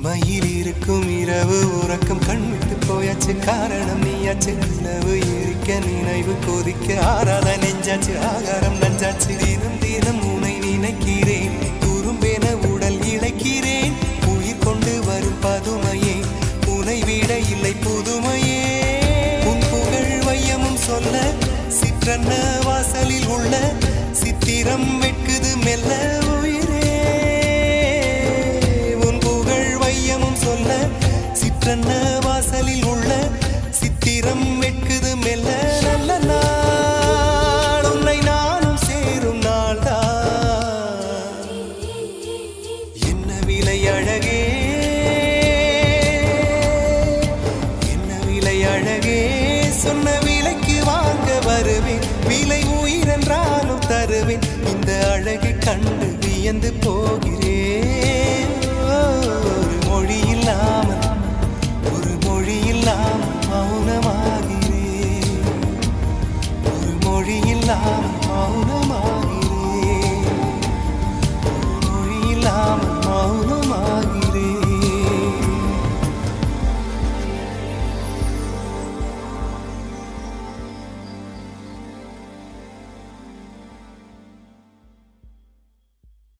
தனிமையில் இருக்கும் இரவு உறக்கம் கண்விட்டு போயாச்சு காரணம் நீயாச்சு நிலவு எரிக்க நினைவு கொதிக்க ஆறாத நெஞ்சாச்சு ஆகாரம் நஞ்சாச்சு தினம் தினம் உனை நினைக்கிறேன் குறும்பென உடல் இழைக்கிறேன் உயிர் கொண்டு வரும் பதுமையே உனை விட இல்லை புதுமையே உன் புகழ் வையமும் சொல்ல சிற்றன்ன வாசலில் உள்ள சித்திரம் வெட்குது மெல்ல உயிரே உன் புகழ் வையமும் சொல்ல சிற்றன்ன வாசலில் உள்ள சித்திரம் வெட்குது மெல்ல நல்ல நாள் உன்னை நானும் சேரும் நாள்தான் என்ன விலை அழகே என்ன விலை அழகே சொன்ன விலைக்கு வாங்க வருவேன் விலை உயிரென்றாலும் தருவேன் இந்த அழகை கண்டு வியந்து போகிறேன் ஒரு மொழி இல்லாமல் மௌனமாகிறேன் ஒரு மொழி இல்லாமல் மௌனமாகிறேன் ஒரு மொழி இல்லாமல்